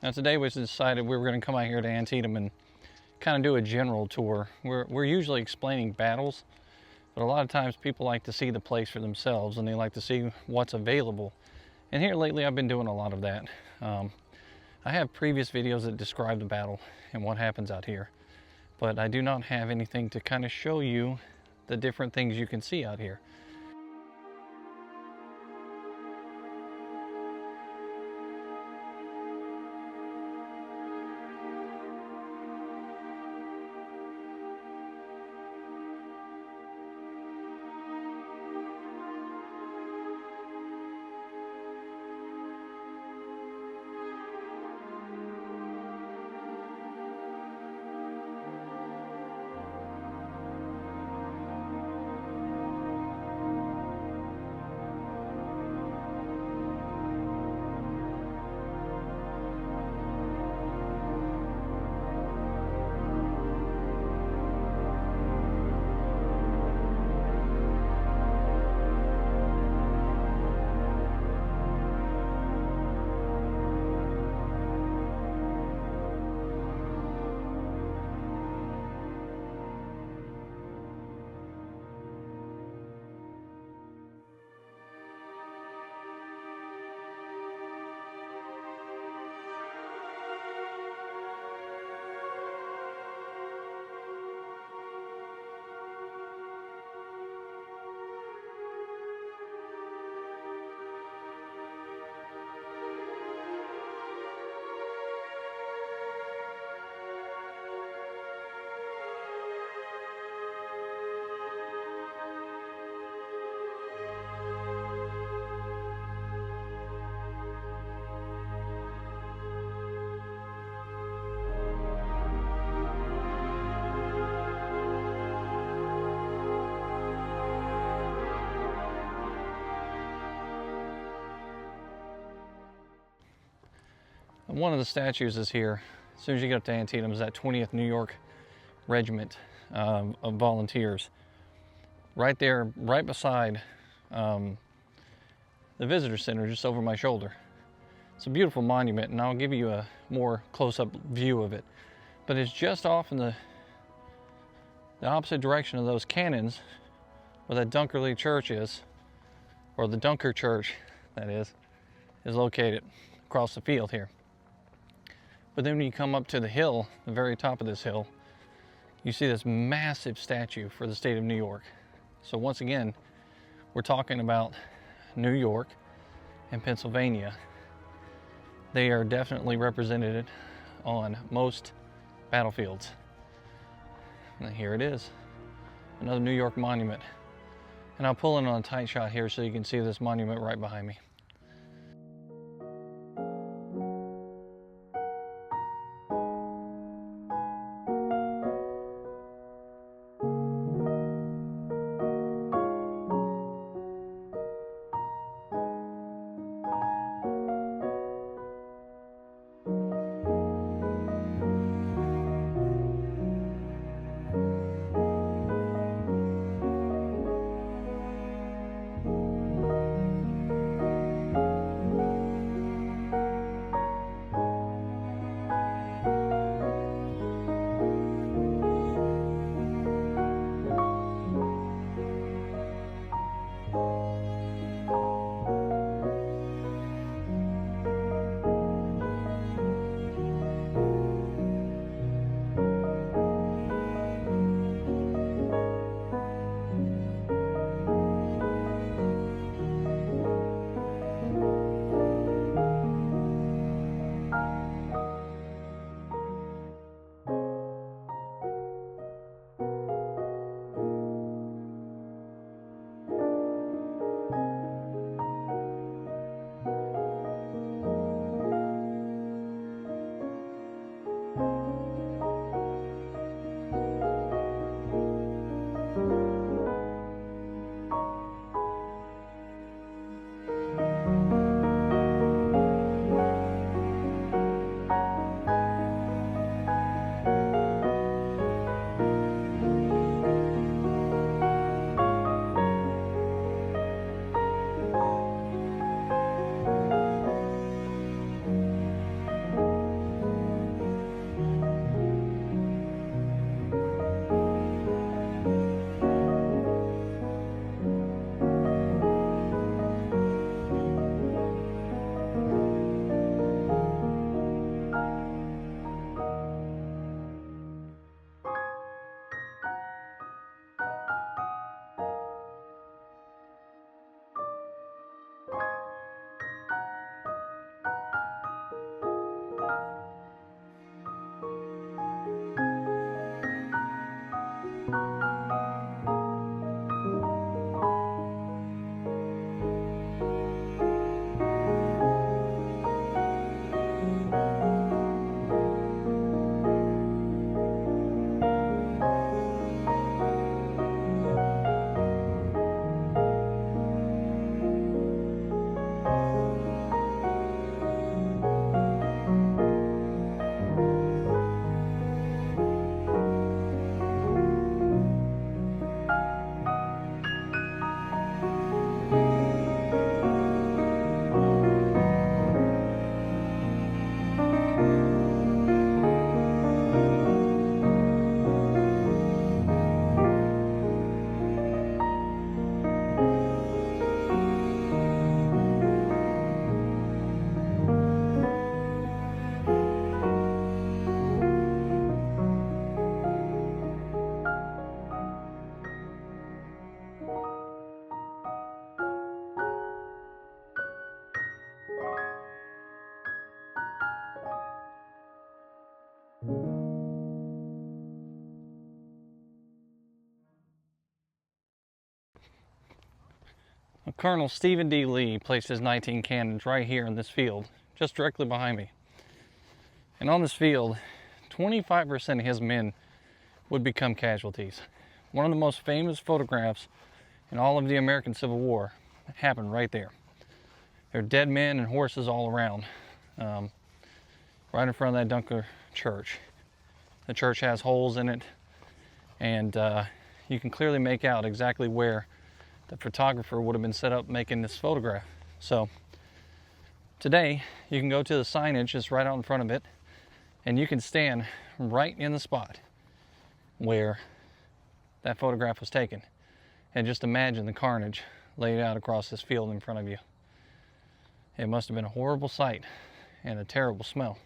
Now today we decided we were going to come out here to Antietam and kind of do a general tour. We're usually explaining battles, but a lot of times people like to see the place for themselves and they like to see what's available. And here lately I've been doing a lot of that. I have previous videos that describe the battle and what happens out here, but I do not have anything to kind of show you the different things you can see out here. One of the statues is here. As soon as you get up to Antietam is that 20th New York Regiment of volunteers. Right there, right beside the visitor center, just over my shoulder. It's a beautiful monument, and I'll give you a more close-up view of it. But it's just off in the opposite direction of those cannons where that Dunkerley Church is, or the Dunker Church, that is located across the field here. But then when you come up to the hill, the very top of this hill, you see this massive statue for the state of New York. So once again, we're talking about New York and Pennsylvania. They are definitely represented on most battlefields. And here it is, another New York monument. And I'll pull in on a tight shot here so you can see this monument right behind me. Colonel Stephen D. Lee placed his 19 cannons right here in this field, just directly behind me. And on this field, 25% of his men would become casualties. One of the most famous photographs in all of the American Civil War happened right there. There are dead men and horses all around, right in front of that Dunker church. The church has holes in it, and you can clearly make out exactly where the photographer would have been set up making this photograph. So today you can go to the signage that's right out in front of it, and you can stand right in the spot where that photograph was taken, and just imagine the carnage laid out across this field in front of you. It must have been a horrible sight and a terrible smell.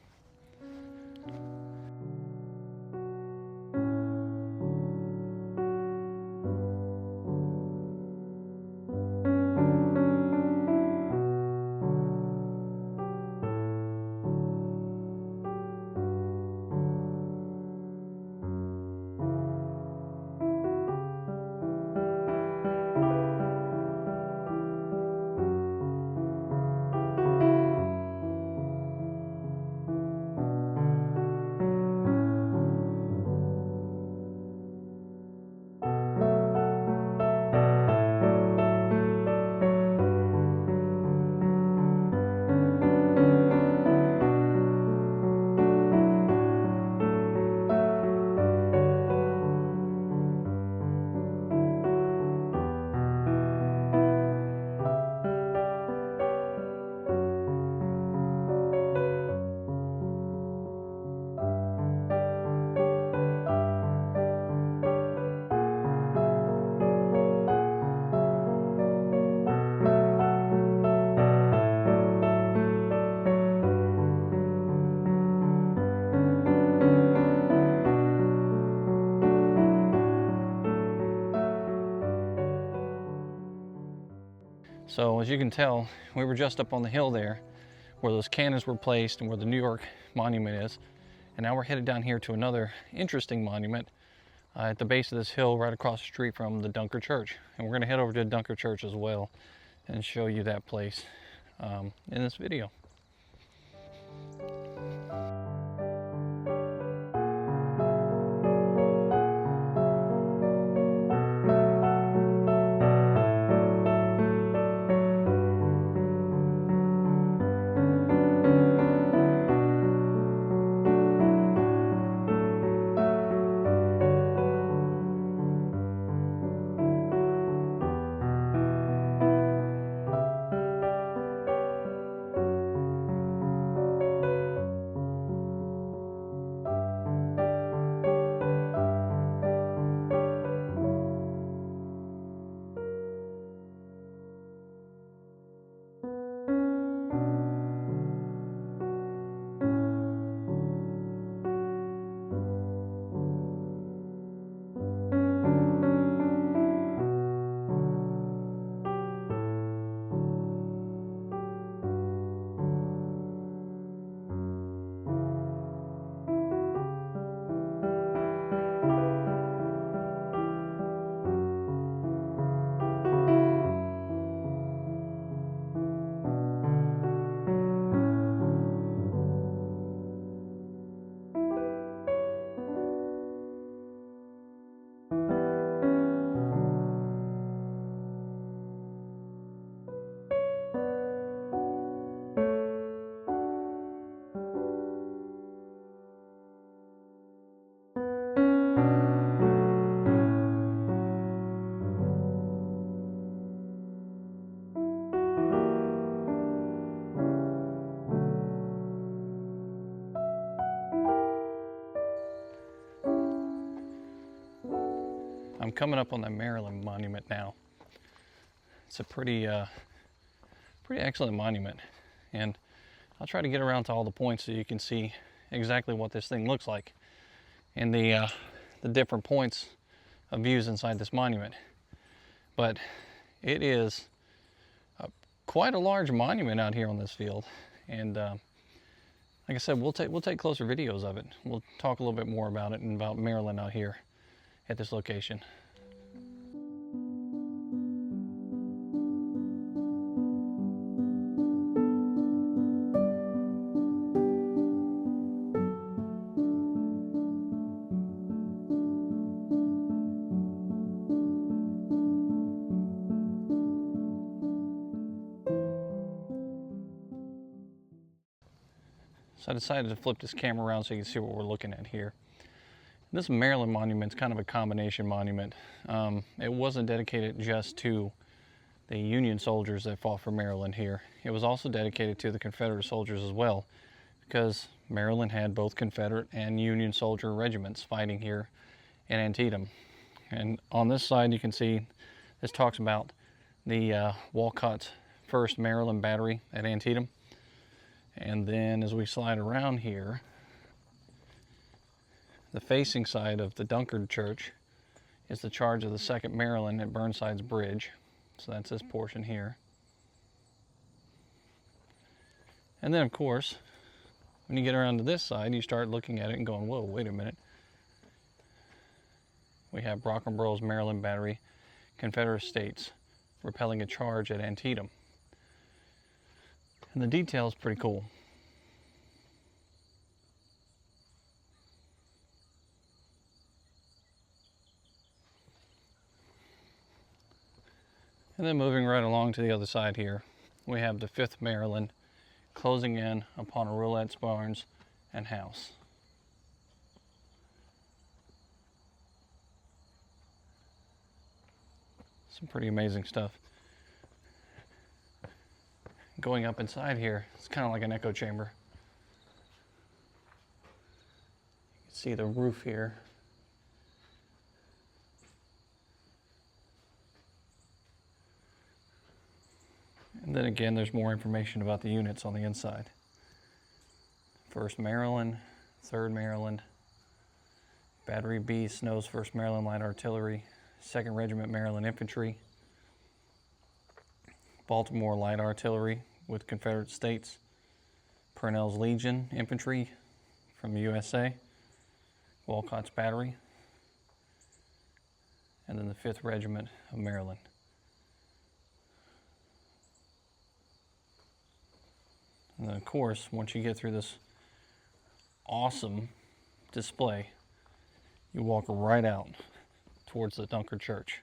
So as you can tell, we were just up on the hill there where those cannons were placed and where the New York monument is. And now we're headed down here to another interesting monument at the base of this hill right across the street from the Dunker Church. And we're going to head over to the Dunker Church as well and show you that place in this video. I'm coming up on the Maryland monument now. It's a pretty excellent monument, and I'll try to get around to all the points so you can see exactly what this thing looks like and the different points of views inside this monument. But it is quite a large monument out here on this field, and like I said, we'll take closer videos of it. We'll talk a little bit more about it and about Maryland out here at this location. So I decided to flip this camera around so you can see what we're looking at here. This Maryland monument is kind of a combination monument. It wasn't dedicated just to the Union soldiers that fought for Maryland here. It was also dedicated to the Confederate soldiers as well, because Maryland had both Confederate and Union soldier regiments fighting here in Antietam. And on this side you can see this talks about the Walcott's 1st Maryland Battery at Antietam. And then as we slide around here, the facing side of the Dunkard Church is the charge of the 2nd Maryland at Burnside's Bridge. So that's this portion here. And then of course, when you get around to this side, you start looking at it and going, whoa, wait a minute. We have Brockenbrough's Maryland Battery, Confederate States, repelling a charge at Antietam. And the detail is pretty cool. And then moving right along to the other side here, we have the 5th Maryland closing in upon a roulette's barns and house. Some pretty amazing stuff. Going up inside here, it's kind of like an echo chamber. You can see the roof here. And then again, there's more information about the units on the inside. 1st Maryland, 3rd Maryland, Battery B, Snow's 1st Maryland Light Artillery, 2nd Regiment Maryland Infantry, Baltimore Light Artillery with Confederate States, Purnell's Legion Infantry from the USA, Walcott's Battery, and then the 5th Regiment of Maryland. And then of course, once you get through this awesome display, you walk right out towards the Dunkard Church.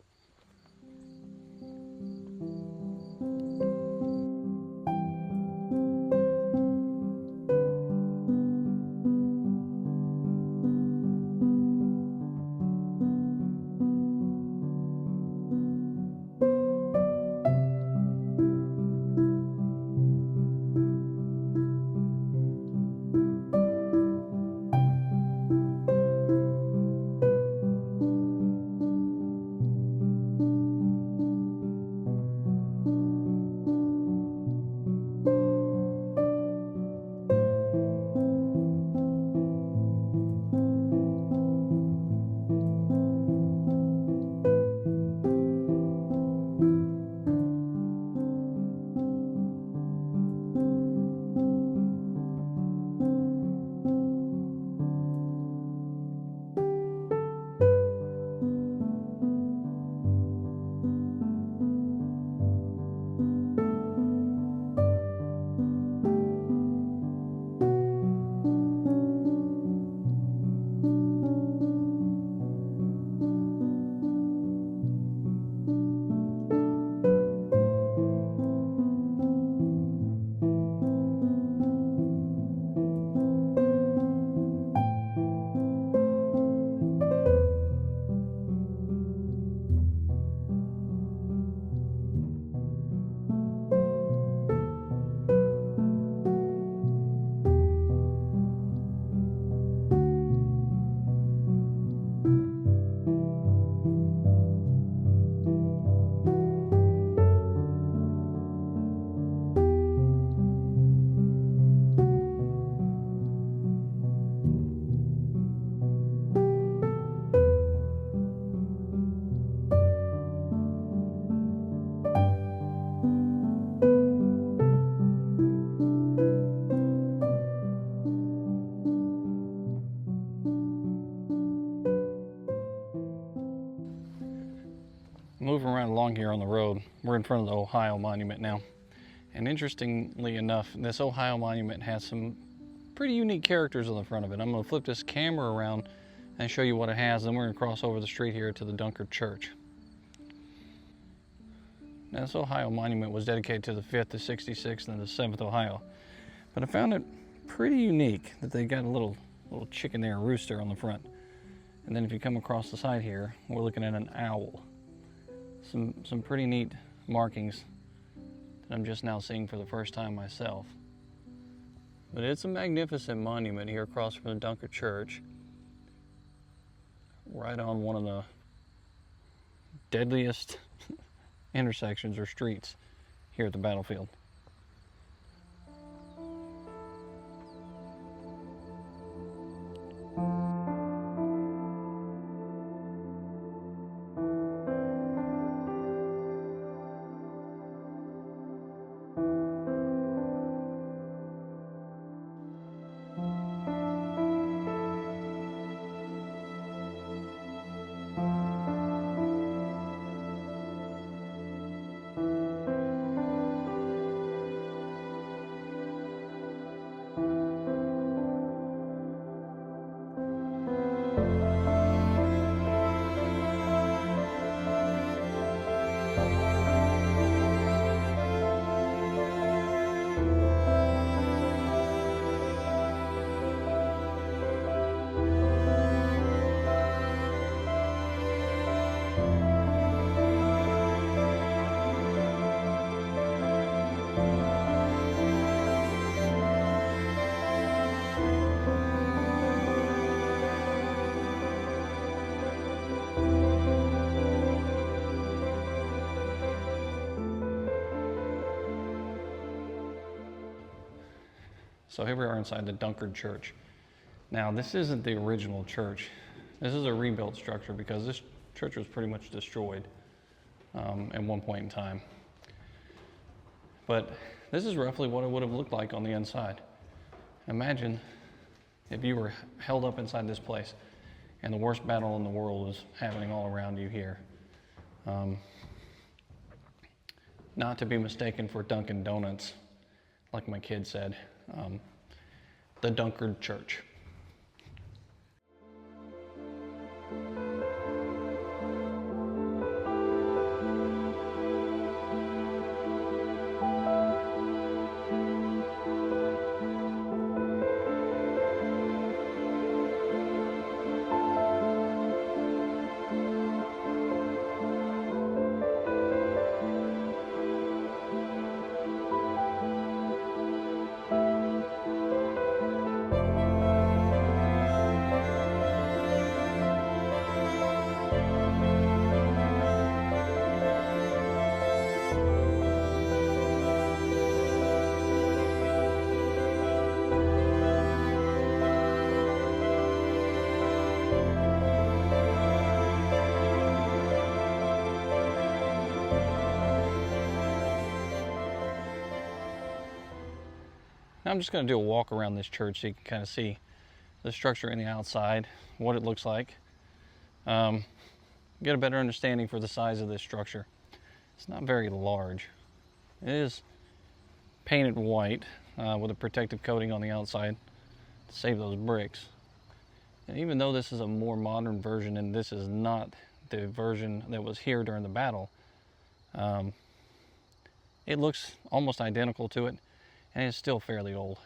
Moving right along here on the road, we're in front of the Ohio Monument now. And interestingly enough, this Ohio Monument has some pretty unique characters on the front of it. I'm going to flip this camera around and show you what it has, then we're going to cross over the street here to the Dunkard Church. Now, this Ohio Monument was dedicated to the 5th, the 66th, and the 7th Ohio. But I found it pretty unique that they got a little chicken there, a rooster on the front. And then if you come across the side here, we're looking at an owl. Some pretty neat markings that I'm just now seeing for the first time myself. But it's a magnificent monument here across from the Dunker Church, right on one of the deadliest intersections or streets here at the battlefield. So here we are inside the Dunker Church. Now this isn't the original church. This is a rebuilt structure because this church was pretty much destroyed at one point in time. But this is roughly what it would have looked like on the inside. Imagine if you were held up inside this place and the worst battle in the world was happening all around you here. Not to be mistaken for Dunkin' Donuts, like my kid said. The Dunker Church. Now I'm just going to do a walk around this church so you can kind of see the structure in the outside, what it looks like. Get a better understanding for the size of this structure. It's not very large. It is painted white with a protective coating on the outside to save those bricks. And even though this is a more modern version and this is not the version that was here during the battle, it looks almost identical to it. And it's still fairly old.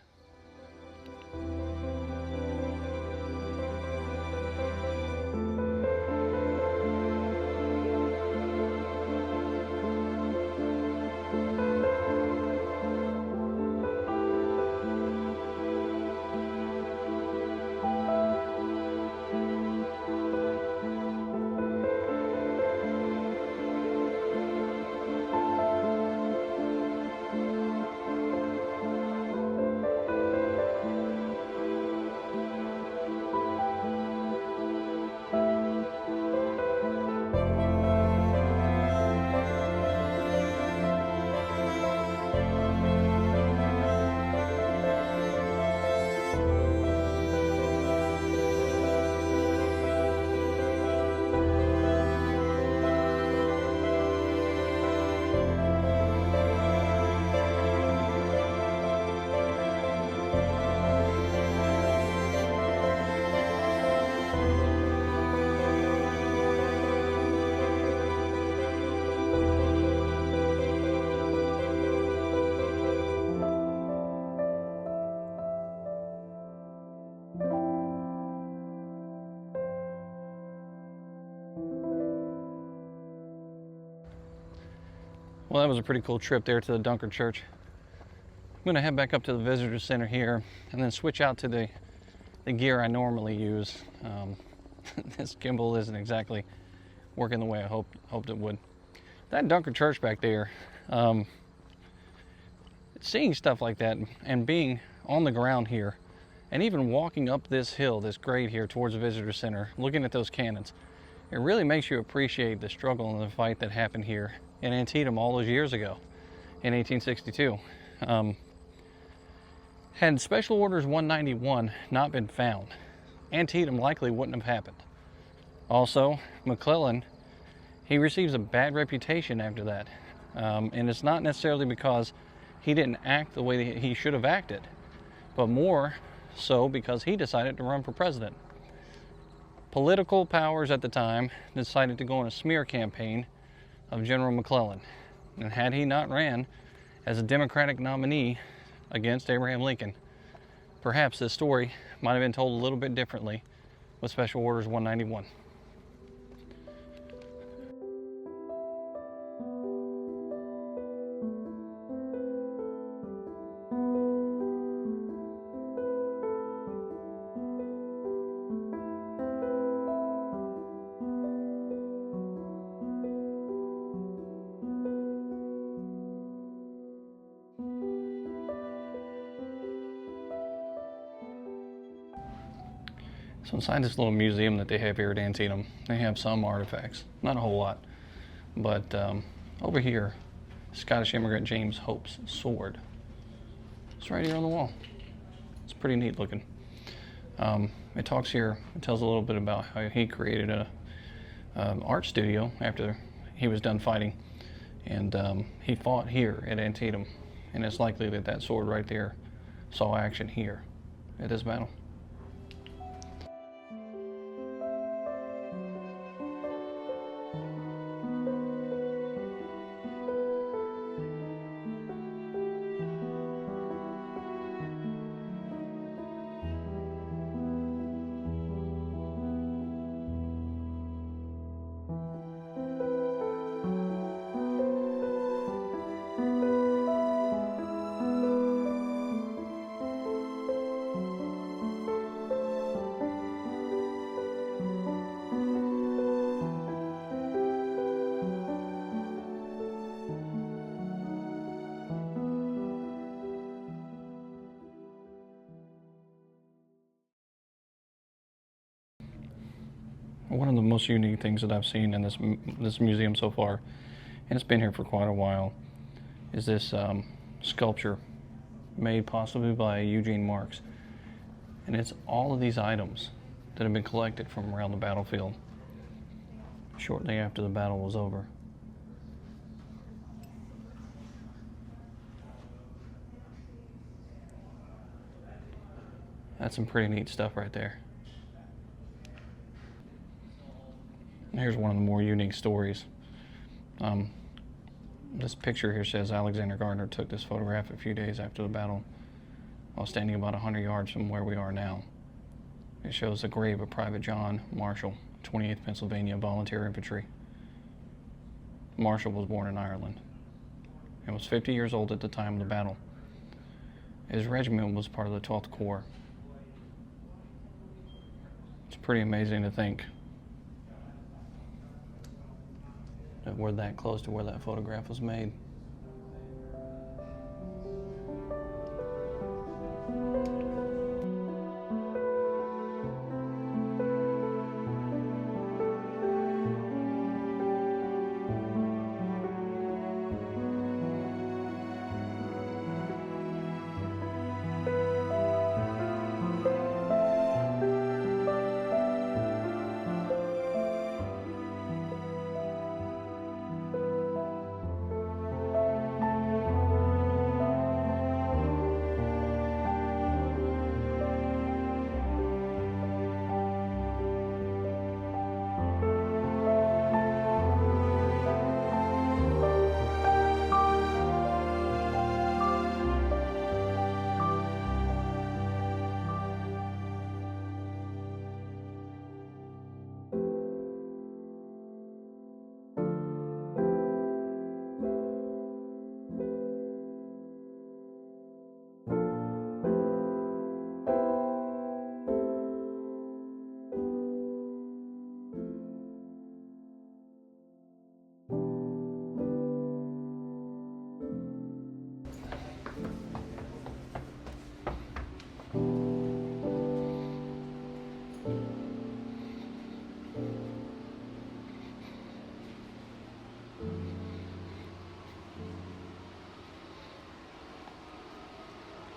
Well, that was a pretty cool trip there to the Dunker Church. I'm gonna head back up to the visitor center here and then switch out to the gear I normally use. This gimbal isn't exactly working the way I hoped it would. That Dunker Church back there, seeing stuff like that and being on the ground here and even walking up this hill, this grade here towards the visitor center, looking at those cannons, it really makes you appreciate the struggle and the fight that happened here in Antietam all those years ago in 1862. Had Special Orders 191 not been found, Antietam likely wouldn't have happened. Also, McClellan, he receives a bad reputation after that. And it's not necessarily because he didn't act the way that he should have acted, but more so because he decided to run for president. Political powers at the time decided to go on a smear campaign of General McClellan. And had he not ran as a Democratic nominee against Abraham Lincoln, perhaps this story might have been told a little bit differently with Special Orders 191. So inside this little museum that they have here at Antietam, they have some artifacts, not a whole lot, but over here, Scottish immigrant James Hope's sword. It's right here on the wall. It's pretty neat looking. It talks here, it tells a little bit about how he created a art studio after he was done fighting, and he fought here at Antietam, and it's likely that that sword right there saw action here at this battle. One of the most unique things that I've seen in this museum so far, and it's been here for quite a while, is this sculpture made possibly by Eugene Marks. And it's all of these items that have been collected from around the battlefield shortly after the battle was over. That's some pretty neat stuff right there. Here's one of the more unique stories. This picture here says Alexander Gardner took this photograph a few days after the battle while standing about 100 yards from where we are now. It shows the grave of Private John Marshall, 28th Pennsylvania Volunteer Infantry. Marshall was born in Ireland and was 50 years old at the time of the battle. His regiment was part of the 12th Corps. It's pretty amazing to think that we're that close to where that photograph was made.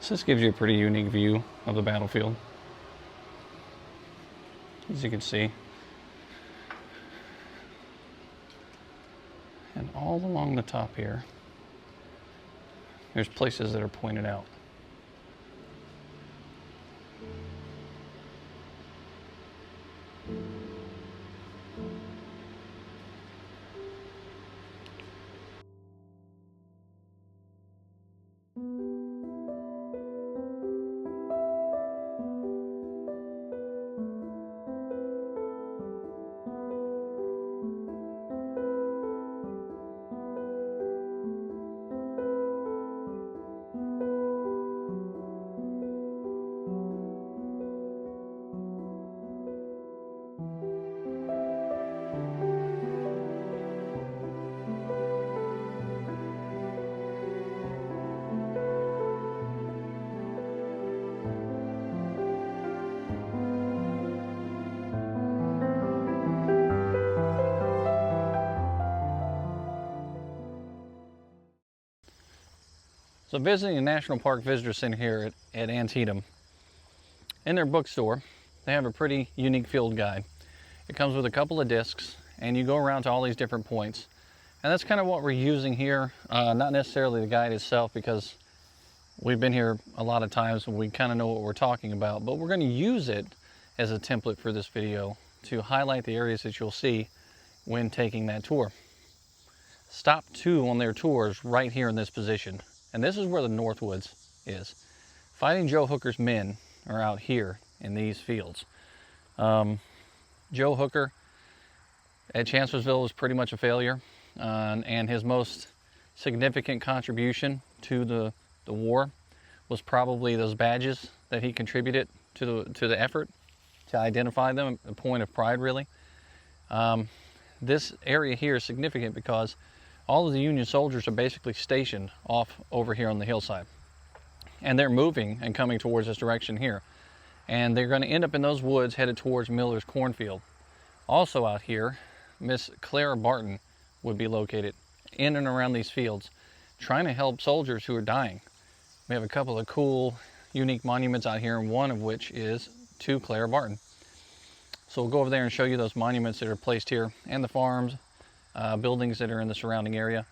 So this gives you a pretty unique view of the battlefield, as you can see. And all along the top here, there's places that are pointed out. So visiting the National Park Visitor Center here at Antietam, in their bookstore, they have a pretty unique field guide. It comes with a couple of discs, and you go around to all these different points. And that's kind of what we're using here, not necessarily the guide itself, because we've been here a lot of times and we kind of know what we're talking about, but we're going to use it as a template for this video to highlight the areas that you'll see when taking that tour. Stop 2 on their tours right here in this position. And this is where the Northwoods is. Fighting Joe Hooker's men are out here in these fields. Joe Hooker at Chancellorsville was pretty much a failure, and his most significant contribution to the war was probably those badges that he contributed to the effort to identify them, a point of pride really. This area here is significant because all of the Union soldiers are basically stationed off over here on the hillside. And they're moving and coming towards this direction here. And they're going to end up in those woods headed towards Miller's Cornfield. Also out here, Miss Clara Barton would be located in and around these fields, trying to help soldiers who are dying. We have a couple of cool, unique monuments out here, and one of which is to Clara Barton. So we'll go over there and show you those monuments that are placed here, and the farms, buildings that are in the surrounding area,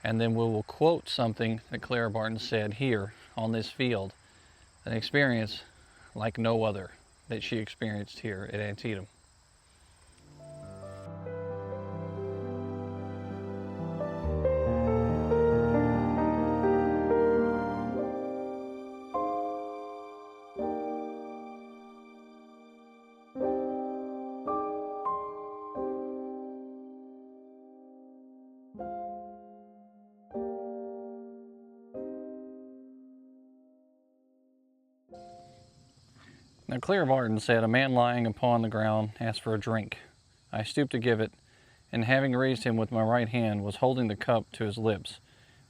and then we will quote something that Clara Barton said here on this field, an experience like no other that she experienced here at Antietam. Now Clara Barton said, "A man lying upon the ground asked for a drink. I stooped to give it, and having raised him with my right hand, was holding the cup to his lips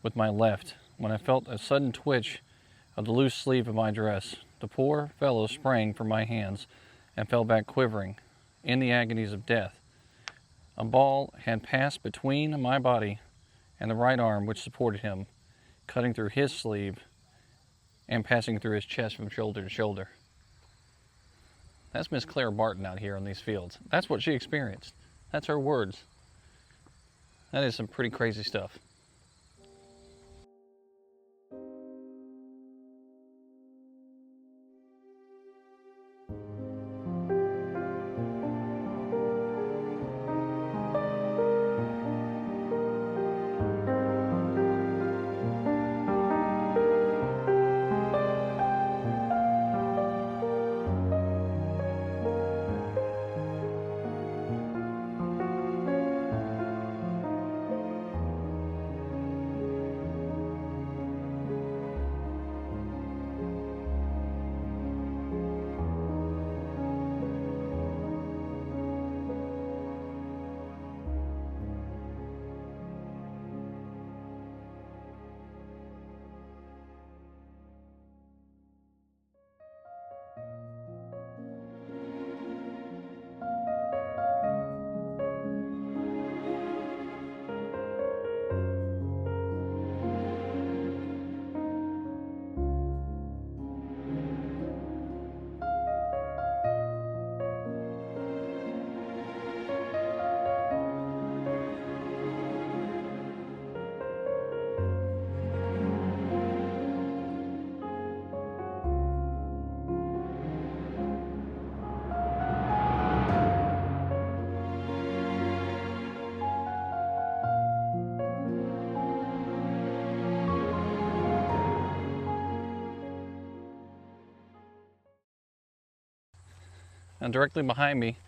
with my left, when I felt a sudden twitch of the loose sleeve of my dress. The poor fellow sprang from my hands and fell back quivering, in the agonies of death. A ball had passed between my body and the right arm which supported him, cutting through his sleeve and passing through his chest from shoulder to shoulder." That's Miss Clara Barton out here on these fields. That's what she experienced. That's her words. That is some pretty crazy stuff. Now directly behind me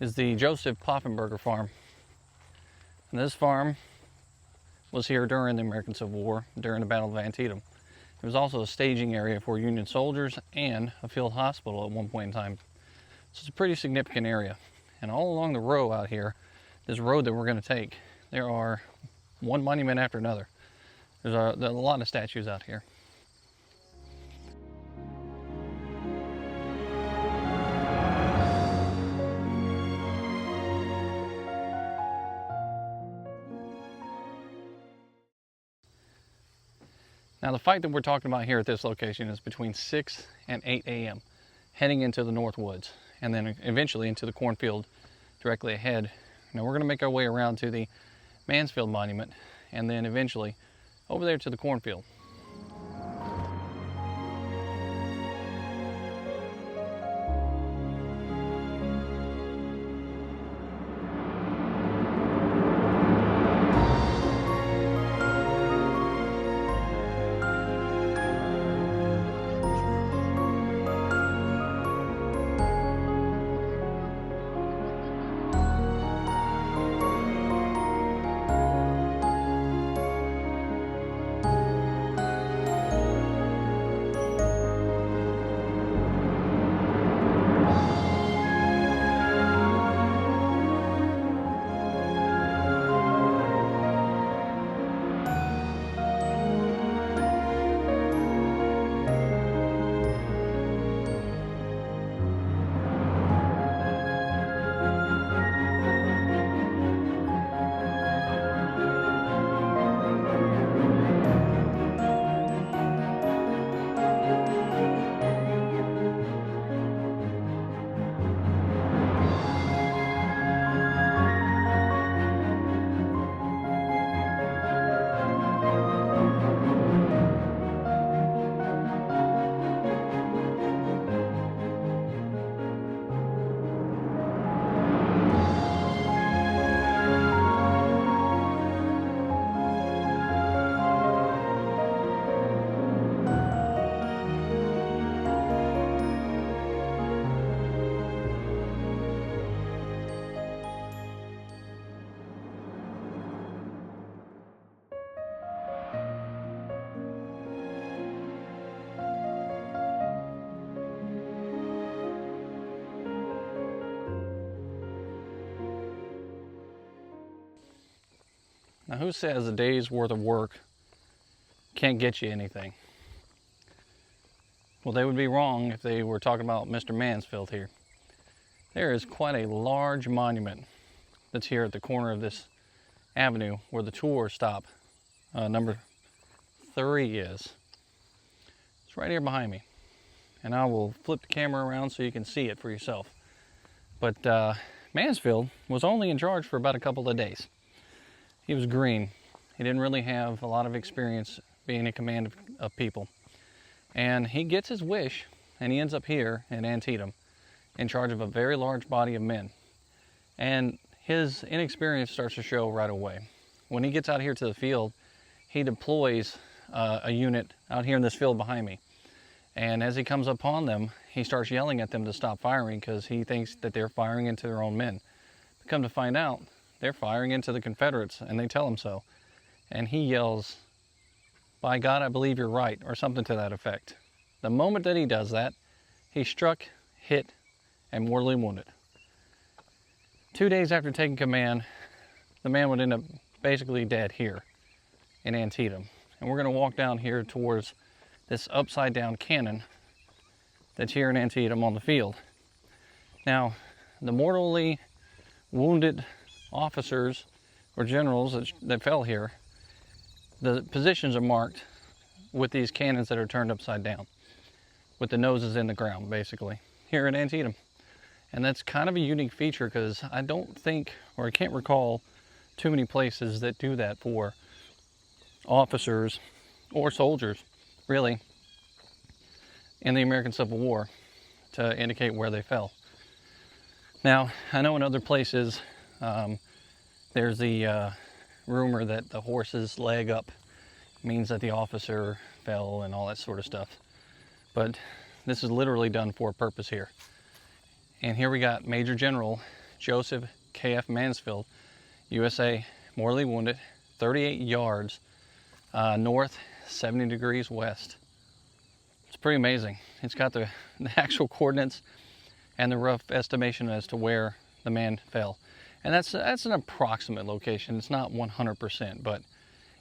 is the Joseph Poffenberger farm. And this farm was here during the American Civil War, during the Battle of Antietam. It was also a staging area for Union soldiers and a field hospital at one point in time. So it's a pretty significant area. And all along the row out here, this road that we're going to take, there are one monument after another. There's a lot of statues out here. Now the fight that we're talking about here at this location is between 6 and 8 a.m. heading into the North Woods and then eventually into the Cornfield directly ahead. Now we're going to make our way around to the Mansfield Monument and then eventually over there to the Cornfield. Now who says a day's worth of work can't get you anything? Well, they would be wrong if they were talking about Mr. Mansfield here. There is quite a large monument that's here at the corner of this avenue where the tour stop number 3 is. It's right here behind me. And I will flip the camera around so you can see it for yourself. But Mansfield was only in charge for about a couple of days. He was green. He didn't really have a lot of experience being in command of people. And he gets his wish, and he ends up here in Antietam in charge of a very large body of men. And his inexperience starts to show right away. When he gets out here to the field, he deploys a unit out here in this field behind me. And as he comes upon them, he starts yelling at them to stop firing because he thinks that they're firing into their own men. But come to find out, they're firing into the Confederates, and they tell him so. And he yells, "By God, I believe you're right," or something to that effect. The moment that he does that, he's struck, hit, and mortally wounded. 2 days after taking command, the man would end up basically dead here in Antietam. And we're going to walk down here towards this upside down cannon that's here in Antietam on the field. Now, the mortally wounded officers or generals that fell here, the positions are marked with these cannons that are turned upside down, with the noses in the ground, basically, here in Antietam. And that's kind of a unique feature because I don't think, or I can't recall, too many places that do that for officers or soldiers, really, in the American Civil War to indicate where they fell. Now, I know in other places, there's the rumor that the horse's leg up means that the officer fell and all that sort of stuff. But this is literally done for a purpose here. And here we got Major General Joseph K.F. Mansfield, USA, mortally wounded, 38 yards north, 70 degrees west. It's pretty amazing. It's got the actual coordinates and the rough estimation as to where the man fell. And that's an approximate location. It's not 100%, but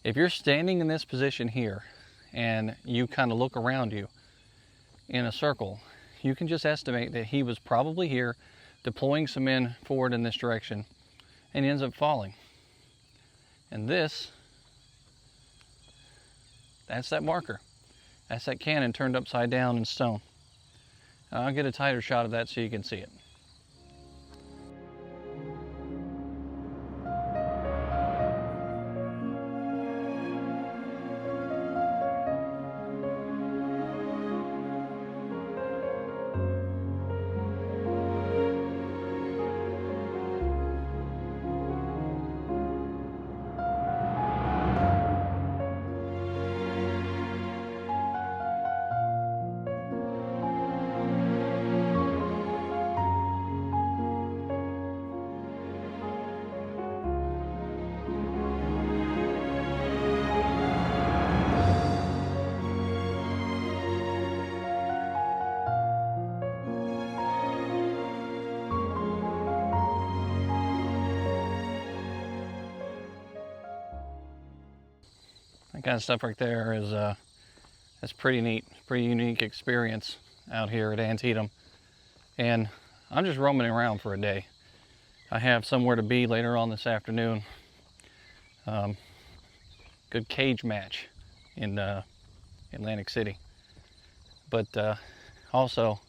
if you're standing in this position here and you kind of look around you in a circle, you can just estimate that he was probably here deploying some men forward in this direction, and he ends up falling. And that's that marker. That's that cannon turned upside down in stone. I'll get a tighter shot of that so you can see it. That kind of stuff right there is that's pretty neat, pretty unique experience out here at Antietam. And I'm just roaming around for a day. I have somewhere to be later on this afternoon. Good cage match in Atlantic City. But also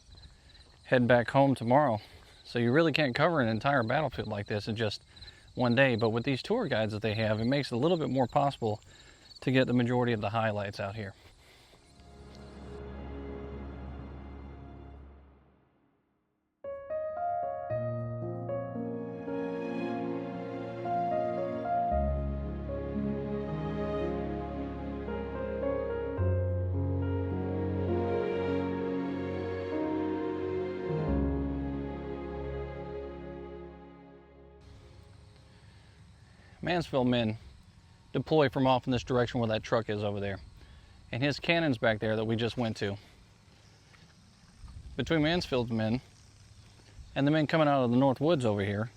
head back home tomorrow. So you really can't cover an entire battlefield like this in just one day. But with these tour guides that they have, it makes it a little bit more possible to get the majority of the highlights out here. Mansfield men deploy from off in this direction where that truck is over there. And his cannon's back there that we just went to. Between Mansfield's men and the men coming out of the North Woods over here,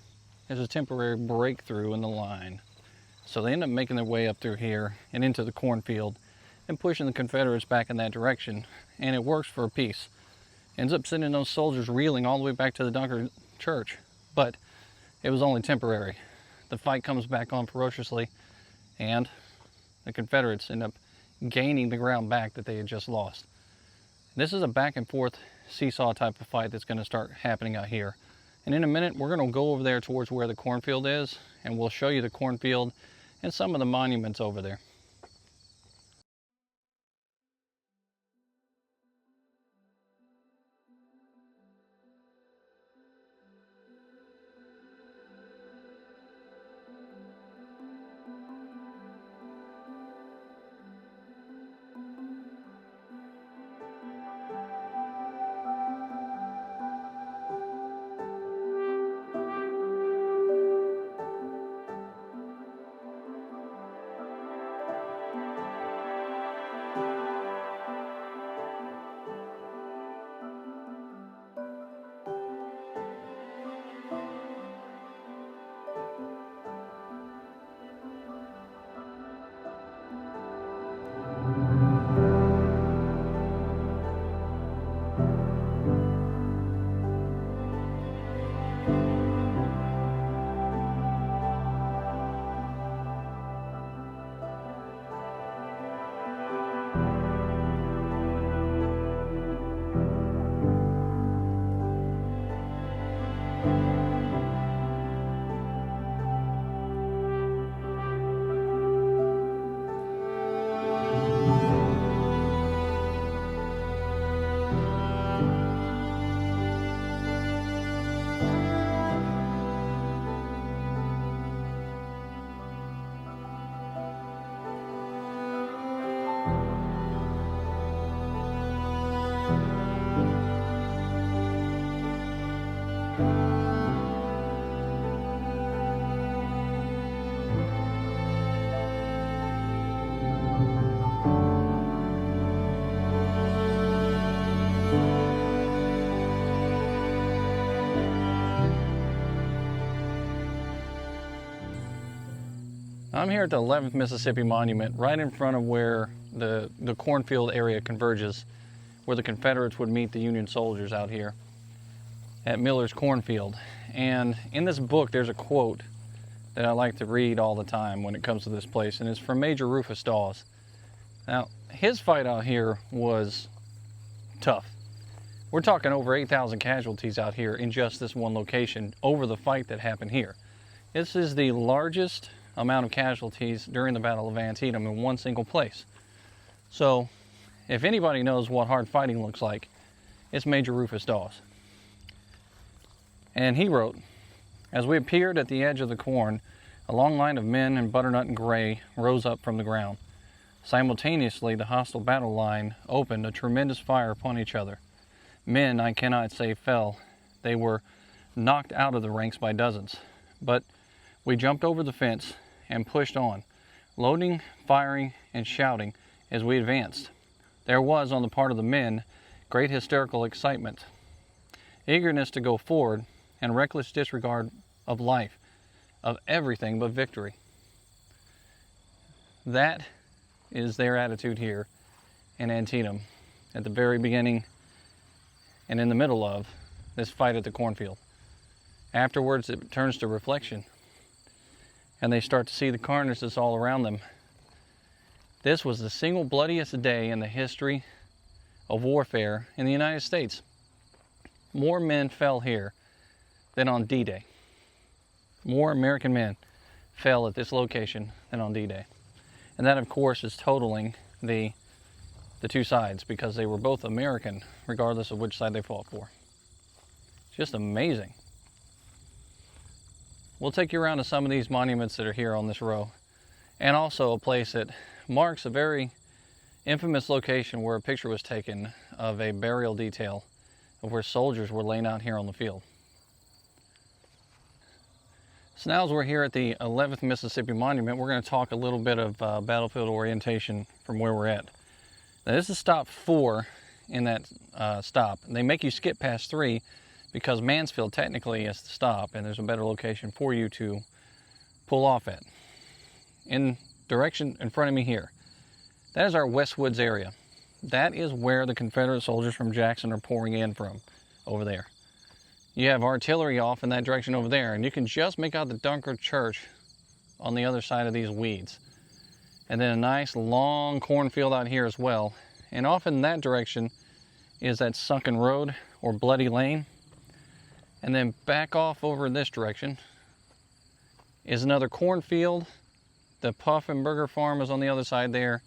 there's a temporary breakthrough in the line. So they end up making their way up through here and into the cornfield and pushing the Confederates back in that direction. And it works for a piece. Ends up sending those soldiers reeling all the way back to the Dunker Church. But it was only temporary. The fight comes back on ferociously, and the Confederates end up gaining the ground back that they had just lost. This is a back and forth seesaw type of fight that's going to start happening out here. And in a minute, we're going to go over there towards where the cornfield is, and we'll show you the cornfield and some of the monuments over there. I'm here at the 11th Mississippi Monument, right in front of where the Cornfield area converges, where the Confederates would meet the Union soldiers out here at Miller's Cornfield. And in this book, there's a quote that I like to read all the time when it comes to this place, and it's from Major Rufus Dawes. Now, his fight out here was tough. We're talking over 8,000 casualties out here in just this one location over the fight that happened here. This is the largest amount of casualties during the Battle of Antietam in one single place. So, if anybody knows what hard fighting looks like, it's Major Rufus Dawes. And he wrote, "As we appeared at the edge of the corn, a long line of men in butternut and gray rose up from the ground. Simultaneously, the hostile battle line opened a tremendous fire upon each other. Men, I cannot say fell. They were knocked out of the ranks by dozens. But we jumped over the fence and pushed on, loading, firing, and shouting as we advanced. There was, on the part of the men, great hysterical excitement, eagerness to go forward, and reckless disregard of life, of everything but victory." That is their attitude here in Antietam at the very beginning and in the middle of this fight at the Cornfield. Afterwards, it turns to reflection, and they start to see the carnage that's all around them. This was the single bloodiest day in the history of warfare in the United States. More men fell here than on D-Day. More American men fell at this location than on D-Day. And that, of course, is totaling the two sides, because they were both American, regardless of which side they fought for. It's just amazing. We'll take you around to some of these monuments that are here on this row, and also a place that marks a very infamous location where a picture was taken of a burial detail of where soldiers were laying out here on the field. So now as we're here at the 11th Mississippi Monument, we're going to talk a little bit of battlefield orientation from where we're at. Now, this is stop 4 in that stop. They make you skip past 3 because Mansfield technically is the stop, and there's a better location for you to pull off at. In direction in front of me here, that is our West Woods area. That is where the Confederate soldiers from Jackson are pouring in from, over there. You have artillery off in that direction over there, and you can just make out the Dunkard Church on the other side of these weeds. And then a nice long cornfield out here as well. And off in that direction is that Sunken Road or Bloody Lane. And then back off over in this direction is another cornfield. The Poffenberger farm is on the other side there,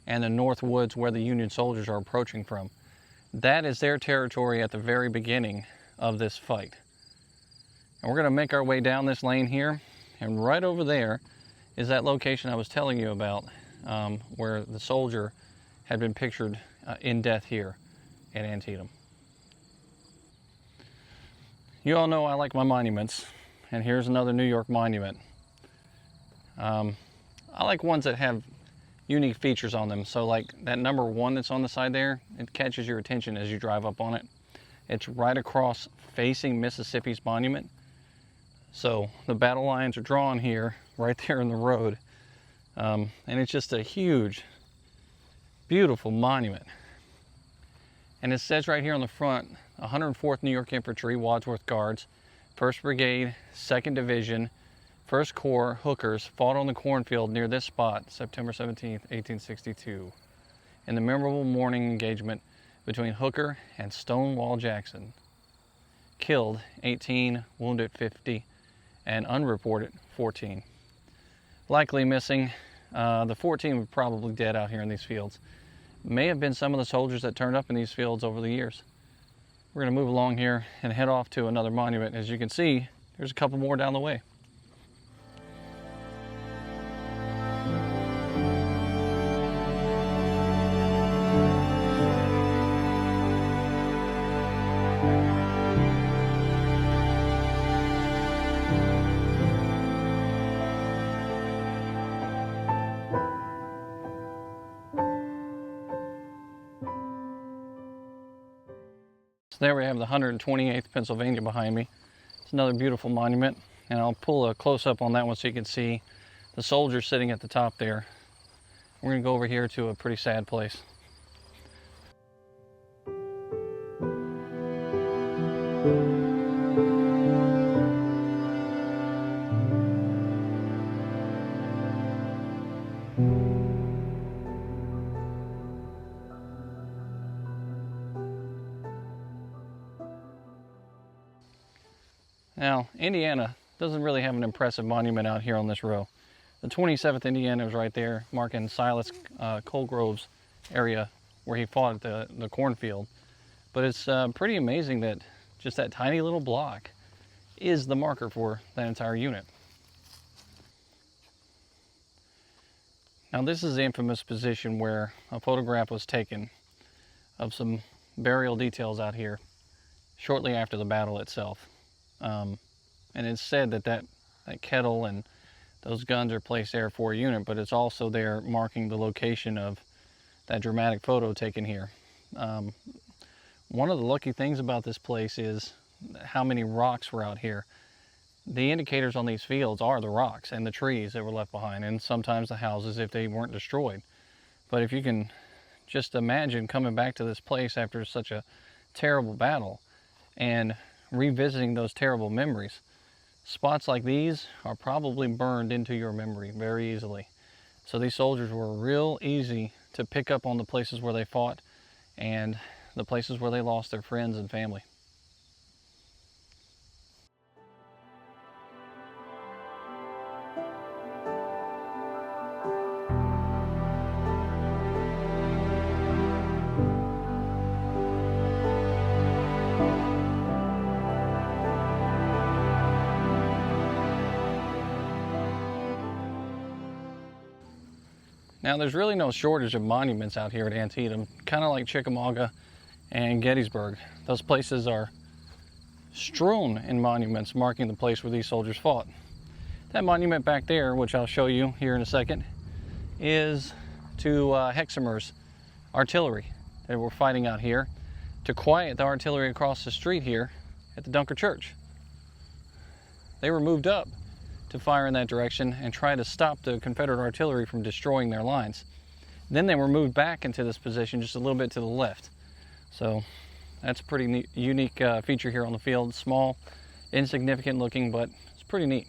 and the North Woods where the Union soldiers are approaching from. That is their territory at the very beginning of this fight. And we're going to make our way down this lane here, and right over there is that location I was telling you about, where the soldier had been pictured in death here at Antietam. You all know I like my monuments, and here's another New York monument. I like ones that have unique features on them. So like that number 1 that's on the side there, it catches your attention as you drive up on it. It's right across facing Mississippi's monument. So the battle lines are drawn here, right there in the road. And it's just a huge, beautiful monument. And it says right here on the front, 104th New York Infantry, Wadsworth Guards, 1st Brigade, 2nd Division, 1st Corps, Hookers, fought on the cornfield near this spot, September 17th, 1862, in the memorable morning engagement between Hooker and Stonewall Jackson. Killed 18, wounded 50, and unreported 14. Likely missing. The 14 were probably dead out here in these fields. May have been some of the soldiers that turned up in these fields over the years. We're going to move along here and head off to another monument. As you can see, there's a couple more down the way. There we have the 128th Pennsylvania behind me. It's another beautiful monument, and I'll pull a close-up on that one so you can see the soldiers sitting at the top there. We're gonna go over here to a pretty sad place. Now, Indiana doesn't really have an impressive monument out here on this row. The 27th Indiana is right there, marking Silas Colgrove's area where he fought at the Cornfield. But it's pretty amazing that just that tiny little block is the marker for that entire unit. Now, this is the infamous position where a photograph was taken of some burial details out here shortly after the battle itself. And it's said that that kettle and those guns are placed there for a unit, but it's also there marking the location of that dramatic photo taken here. One of the lucky things about this place is how many rocks were out here. The indicators on these fields are the rocks and the trees that were left behind, and sometimes the houses if they weren't destroyed. But if you can just imagine coming back to this place after such a terrible battle and revisiting those terrible memories, spots like these are probably burned into your memory very easily. So these soldiers were real easy to pick up on the places where they fought and the places where they lost their friends and family. Now, there's really no shortage of monuments out here at Antietam, kind of like Chickamauga and Gettysburg. Those places are strewn in monuments marking the place where these soldiers fought. That monument back there, which I'll show you here in a second, is to Hexamer's artillery that were fighting out here to quiet the artillery across the street here at the Dunker Church. They were moved up to fire in that direction and try to stop the Confederate artillery from destroying their lines. Then they were moved back into this position just a little bit to the left. So that's a pretty neat, unique feature here on the field. Small, insignificant looking, but it's pretty neat.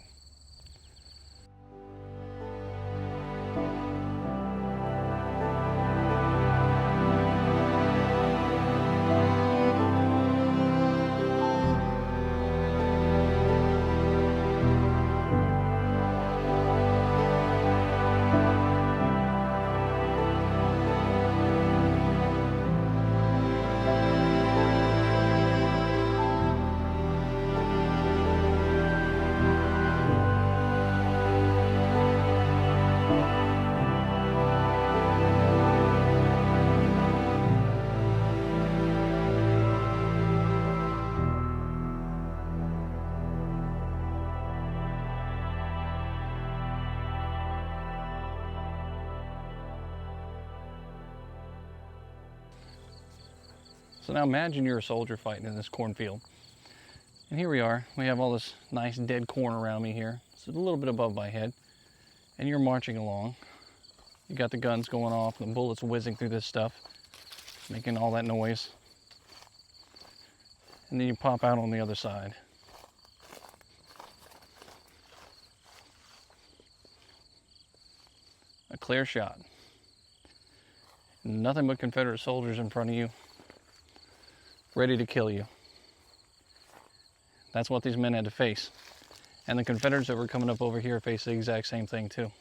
So now imagine you're a soldier fighting in this cornfield. And here we are. We have all this nice dead corn around me here. It's a little bit above my head. And you're marching along. You got the guns going off, the bullets whizzing through this stuff, making all that noise. And then you pop out on the other side. A clear shot. Nothing but Confederate soldiers in front of you, ready to kill you. That's what these men had to face. And the Confederates that were coming up over here faced the exact same thing too.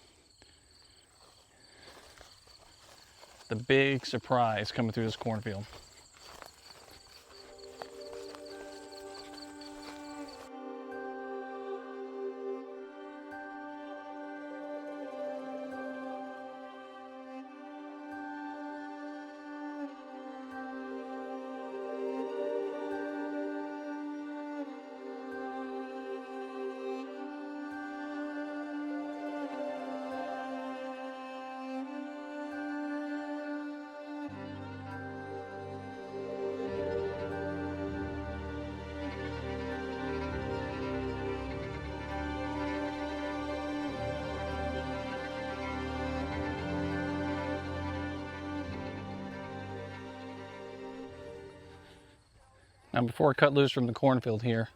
The big surprise coming through this cornfield. Now, before I cut loose from the cornfield here,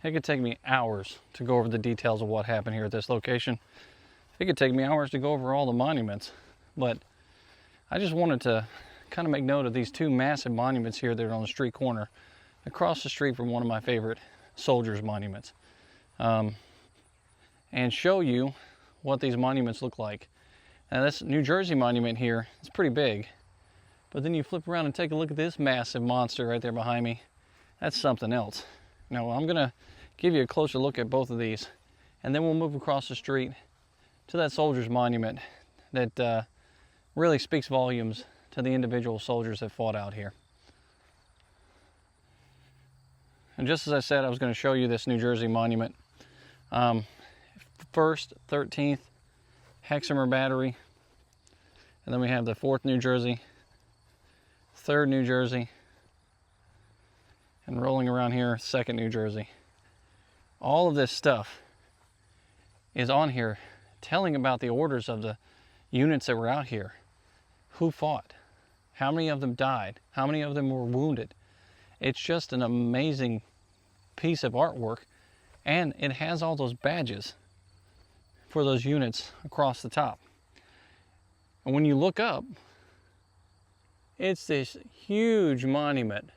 it could take me hours to go over the details of what happened here at this location. It could take me hours to go over all the monuments, but I just wanted to kind of make note of these two massive monuments here that are on the street corner across the street from one of my favorite soldiers' monuments, and show you what these monuments look like. Now, this New Jersey monument here is pretty big, but then you flip around and take a look at this massive monster right there behind me. That's something else. Now, I'm gonna give you a closer look at both of these, and then we'll move across the street to that soldier's monument that really speaks volumes to the individual soldiers that fought out here. And just as I said, I was going to show you this New Jersey monument. 1st, 13th Hexamer Battery, and then we have the 4th New Jersey, 3rd New Jersey, and rolling around here, 2nd New Jersey. All of this stuff is on here telling about the orders of the units that were out here, who fought, how many of them died, how many of them were wounded. It's just an amazing piece of artwork, and it has all those badges for those units across the top. And when you look up, it's this huge monument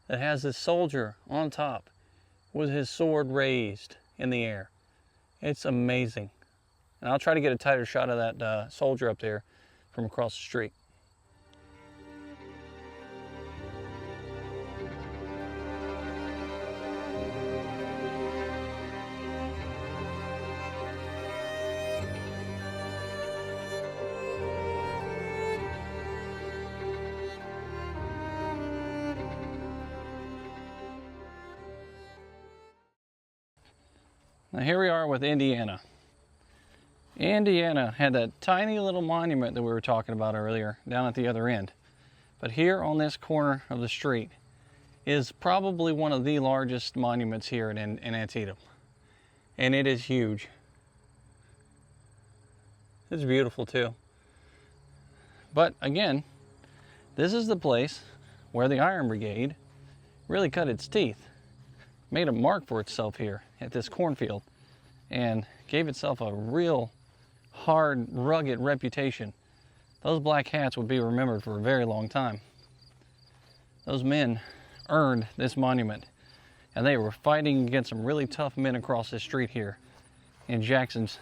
that has this soldier on top with his sword raised in the air. It's amazing. And I'll try to get a tighter shot of that soldier up there from across the street. Now here we are with Indiana. Indiana had that tiny little monument that we were talking about earlier down at the other end. But here on this corner of the street is probably one of the largest monuments here in Antietam. And it is huge. It's beautiful too. But again, this is the place where the Iron Brigade really cut its teeth, made a mark for itself here at this cornfield, and gave itself a real hard, rugged reputation. Those black hats would be remembered for a very long time. Those men earned this monument, and they were fighting against some really tough men across the street here in Jackson's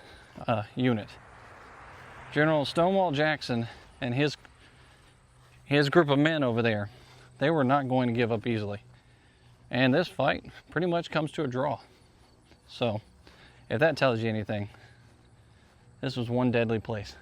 unit. General Stonewall Jackson and his group of men over there, they were not going to give up easily. And this fight pretty much comes to a draw. So, if that tells you anything, this was one deadly place.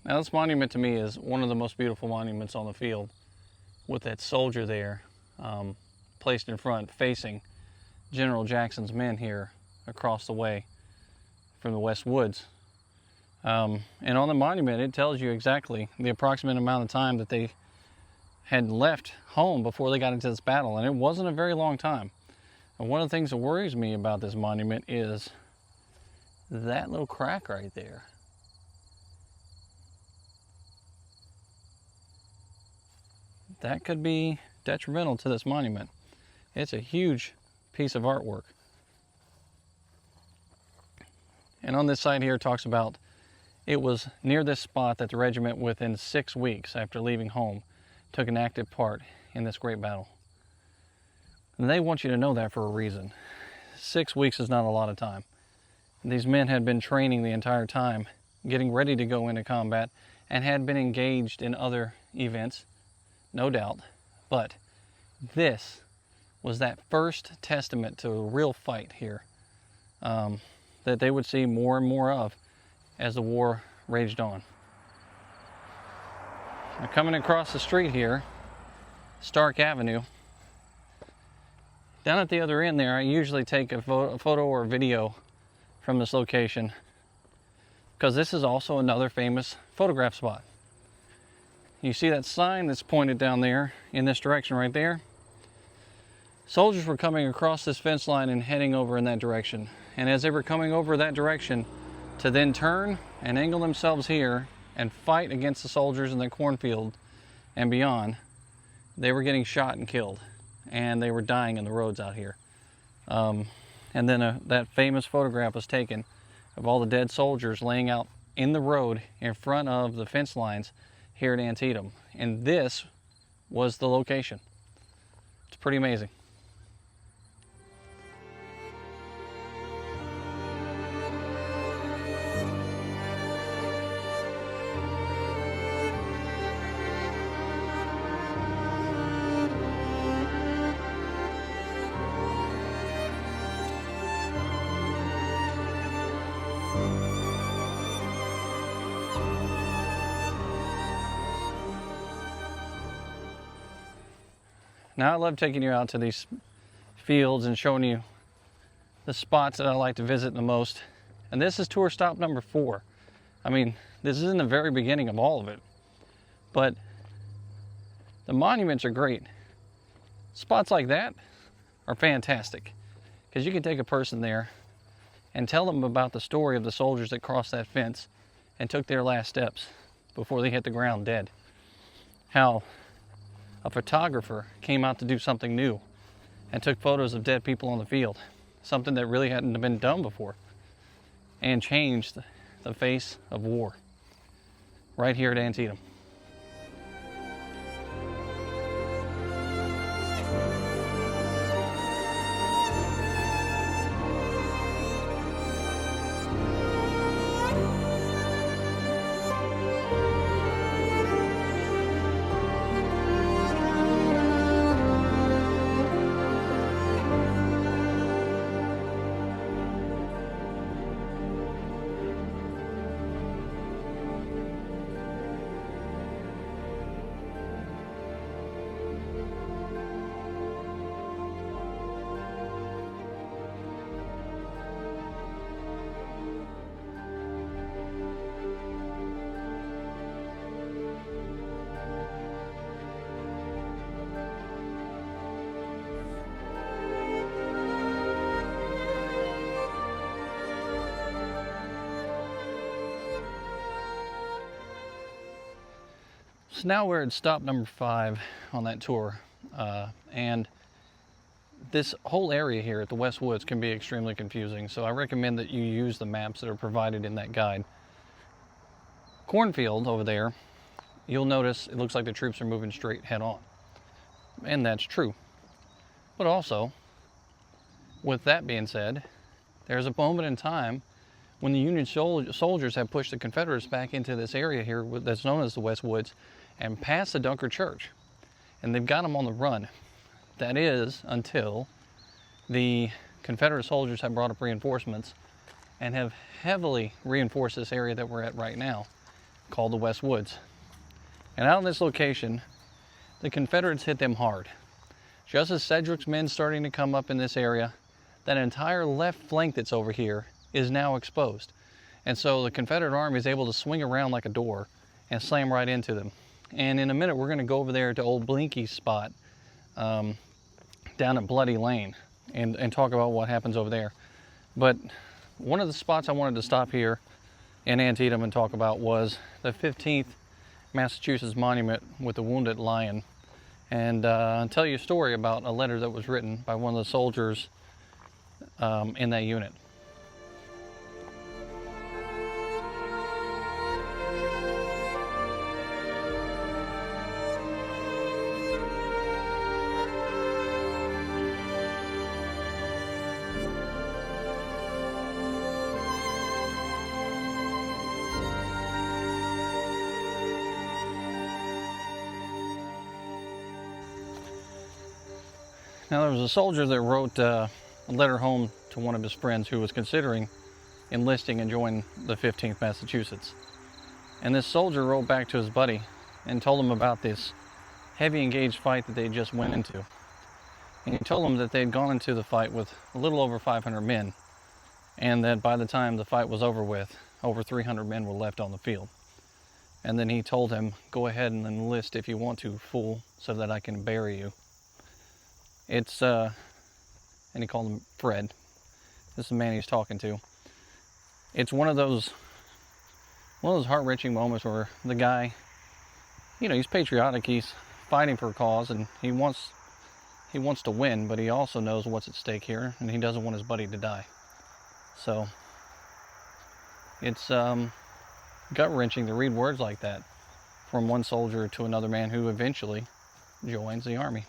Now, this monument to me is one of the most beautiful monuments on the field, with that soldier there placed in front facing General Jackson's men here across the way from the West Woods. And on the monument, it tells you exactly the approximate amount of time that they had left home before they got into this battle, and it wasn't a very long time. And one of the things that worries me about this monument is that little crack right there. That could be detrimental to this monument. It's a huge piece of artwork. And on this side here, it talks about it was near this spot that the regiment, within 6 weeks after leaving home, took an active part in this great battle. And they want you to know that for a reason. 6 weeks is not a lot of time. These men had been training the entire time, getting ready to go into combat, and had been engaged in other events, no doubt, but this was that first testament to a real fight here that they would see more and more of as the war raged on. Now, coming across the street here, Stark Avenue, Down at the other end there, I usually take a photo or video from this location, because this is also another famous photograph spot. You see that sign that's pointed down there in this direction right there? Soldiers were coming across this fence line and heading over in that direction. And as they were coming over that direction to then turn and angle themselves here and fight against the soldiers in the cornfield and beyond, they were getting shot and killed. And they were dying in the roads out here. And then that famous photograph was taken of all the dead soldiers laying out in the road in front of the fence lines here at Antietam. And this was the location. It's pretty amazing. Now I love taking you out to these fields and showing you the spots that I like to visit the most. And this is tour stop number 4. I mean, this is in the very beginning of all of it. But the monuments are great. Spots like that are fantastic, because you can take a person there and tell them about the story of the soldiers that crossed that fence and took their last steps before they hit the ground dead. How a photographer came out to do something new and took photos of dead people on the field, something that really hadn't been done before, and changed the face of war right here at Antietam. So now we're at stop number 5 on that tour, and this whole area here at the West Woods can be extremely confusing, so I recommend that you use the maps that are provided in that guide. Cornfield over there, you'll notice it looks like the troops are moving straight head on, and that's true. But also, with that being said, there's a moment in time when the Union soldiers have pushed the Confederates back into this area here that's known as the West Woods and past the Dunker Church, and they've got them on the run. That is until the Confederate soldiers have brought up reinforcements and have heavily reinforced this area that we're at right now, called the West Woods. And out in this location, the Confederates hit them hard. Just as Sedgwick's men starting to come up in this area, that entire left flank that's over here is now exposed. And so the Confederate army is able to swing around like a door and slam right into them. And in a minute, we're going to go over there to old Blinky's spot down at Bloody Lane and talk about what happens over there. But one of the spots I wanted to stop here in Antietam and talk about was the 15th Massachusetts Monument with the Wounded Lion, and tell you a story about a letter that was written by one of the soldiers in that unit. Now, there was a soldier that wrote a letter home to one of his friends who was considering enlisting and joining the 15th Massachusetts. And this soldier wrote back to his buddy and told him about this heavy engaged fight that they just went into. And he told them that they had gone into the fight with a little over 500 men, and that by the time the fight was over with, over 300 men were left on the field. And then he told him, go ahead and enlist if you want to, fool, so that I can bury you. It's, and he called him Fred. This is the man he's talking to. It's one of those heart-wrenching moments where the guy, you know, he's patriotic, he's fighting for a cause, and he wants to win, but he also knows what's at stake here, and he doesn't want his buddy to die. So it's gut-wrenching to read words like that from one soldier to another man who eventually joins the army.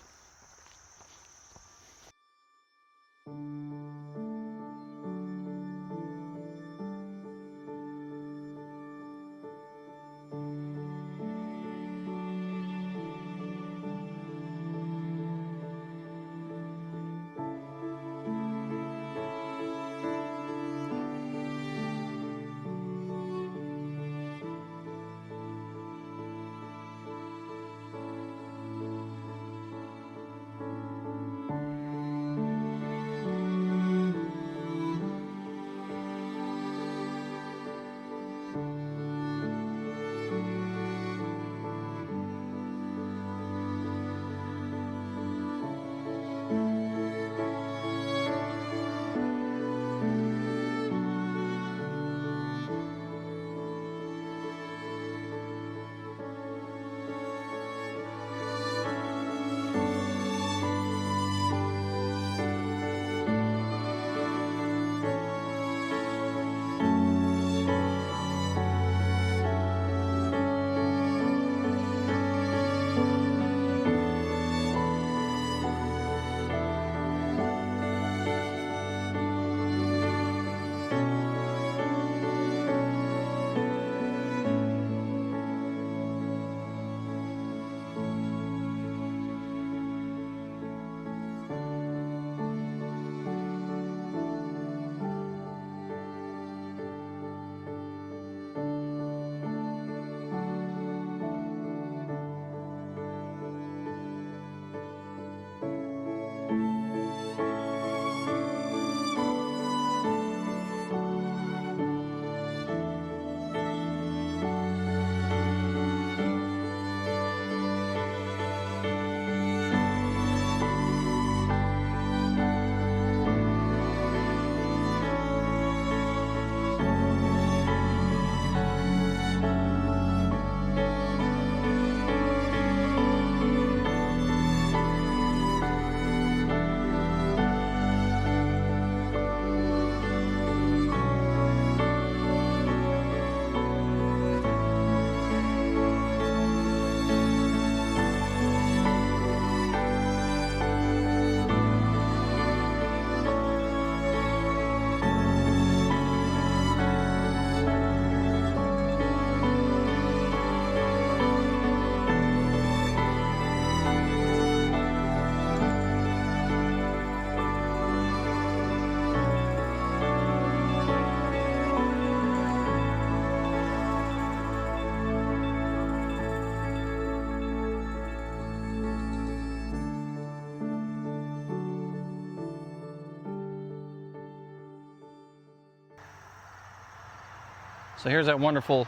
So here's that wonderful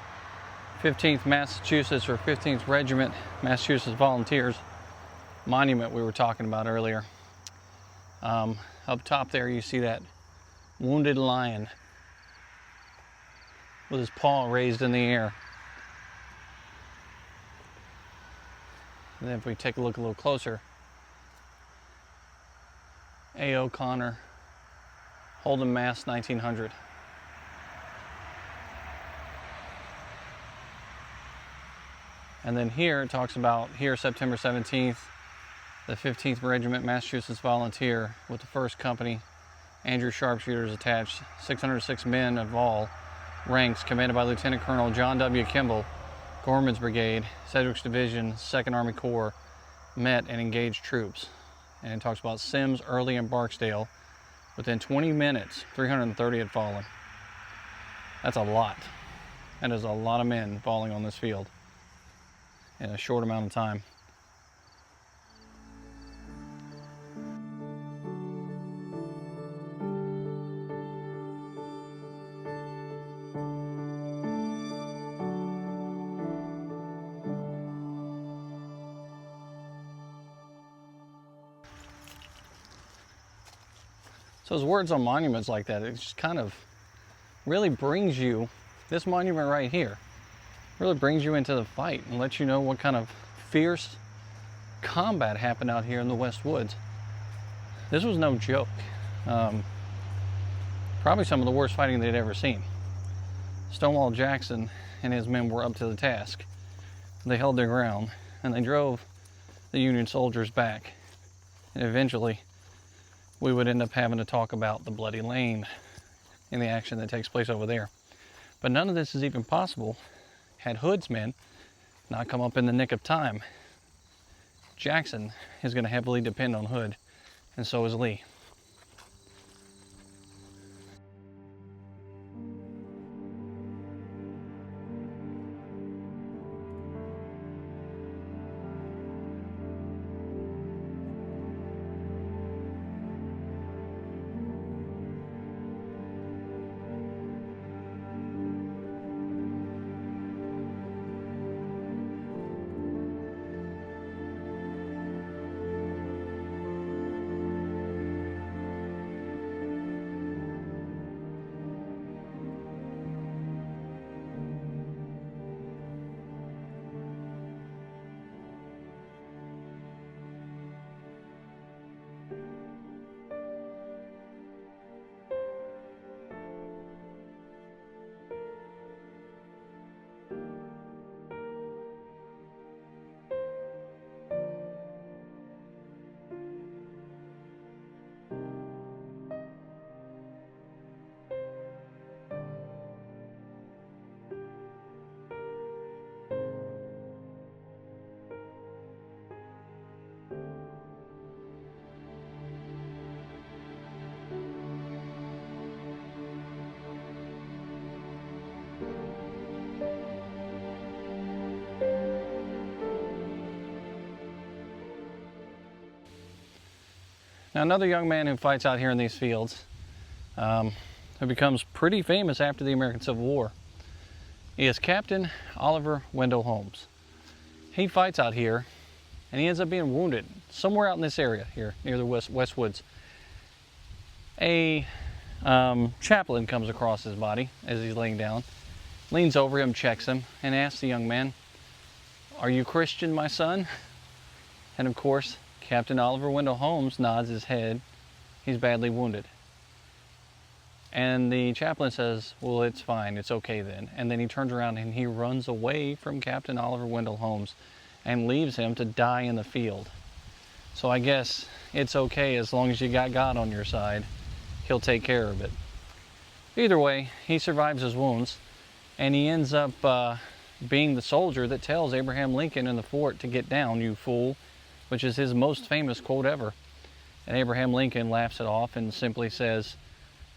15th Massachusetts, or 15th Regiment Massachusetts Volunteers monument we were talking about earlier. Up top there you see that wounded lion with his paw raised in the air. And then if we take a look a little closer, A. O'Connor, Holden, Mass, 1900. And then here it talks about, here September 17th, the 15th Regiment Massachusetts Volunteer with the 1st Company, Andrew Sharpshooters attached, 606 men of all ranks, commanded by Lieutenant Colonel John W. Kimball, Gorman's Brigade, Sedgwick's Division, 2nd Army Corps, met and engaged troops. And it talks about Sims, Early, and Barksdale. Within 20 minutes, 330 had fallen. That's a lot. That is a lot of men falling on this field in a short amount of time. So his words on monuments like that, it just kind of really brings you, this monument right here, really brings you into the fight and lets you know what kind of fierce combat happened out here in the West Woods. This was no joke. Probably some of the worst fighting they'd ever seen. Stonewall Jackson and his men were up to the task. They held their ground and they drove the Union soldiers back. And eventually, we would end up having to talk about the Bloody Lane and the action that takes place over there. But none of this is even possible had Hood's men not come up in the nick of time. Jackson is going to heavily depend on Hood, and so is Lee. Now, another young man who fights out here in these fields, who becomes pretty famous after the American Civil War, is Captain Oliver Wendell Holmes. He fights out here, and he ends up being wounded somewhere out in this area here near the West Woods. A chaplain comes across his body as he's laying down, leans over him, checks him, and asks the young man, "Are you Christian, my son?" And of course, Captain Oliver Wendell Holmes nods his head. He's badly wounded. And the chaplain says, "Well, it's fine, it's okay then." And then he turns around and he runs away from Captain Oliver Wendell Holmes and leaves him to die in the field. So I guess it's okay as long as you got God on your side. He'll take care of it. Either way, he survives his wounds, and he ends up being the soldier that tells Abraham Lincoln in the fort to "Get down, you fool," which is his most famous quote ever. And Abraham Lincoln laughs it off and simply says,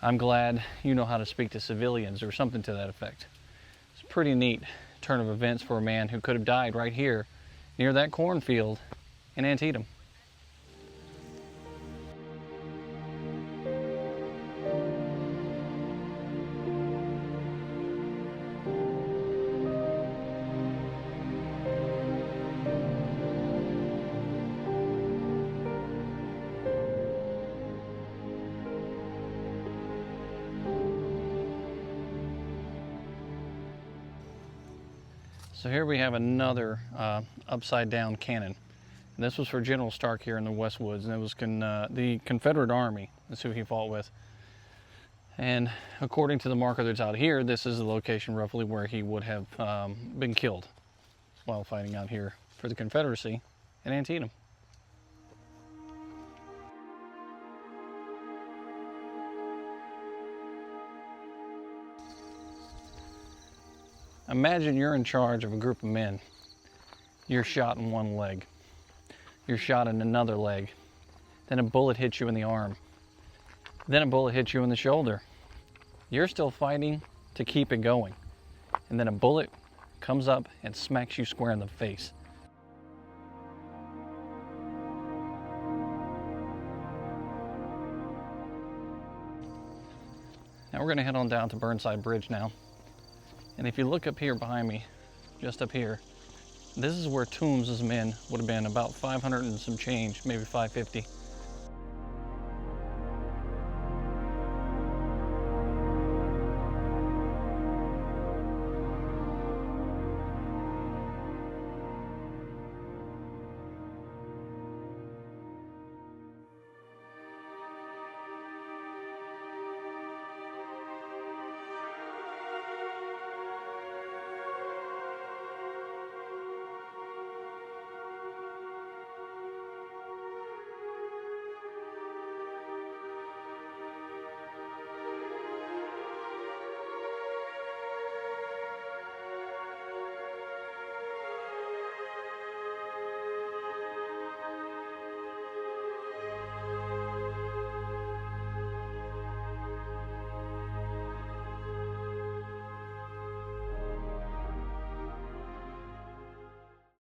"I'm glad you know how to speak to civilians," or something to that effect. It's a pretty neat turn of events for a man who could have died right here near that cornfield in Antietam. So here we have another upside down cannon. And this was for General Stark here in the West Woods, and it was the Confederate Army. That's who he fought with. And according to the marker that's out here, this is the location roughly where he would have been killed while fighting out here for the Confederacy in Antietam. Imagine you're in charge of a group of men. You're shot in one leg. You're shot in another leg. Then a bullet hits you in the arm. Then a bullet hits you in the shoulder. You're still fighting to keep it going. And then a bullet comes up and smacks you square in the face. Now we're going to head on down to Burnside Bridge now. And if you look up here behind me, just up here, this is where Toombs's men would have been, about 500 and some change, maybe 550.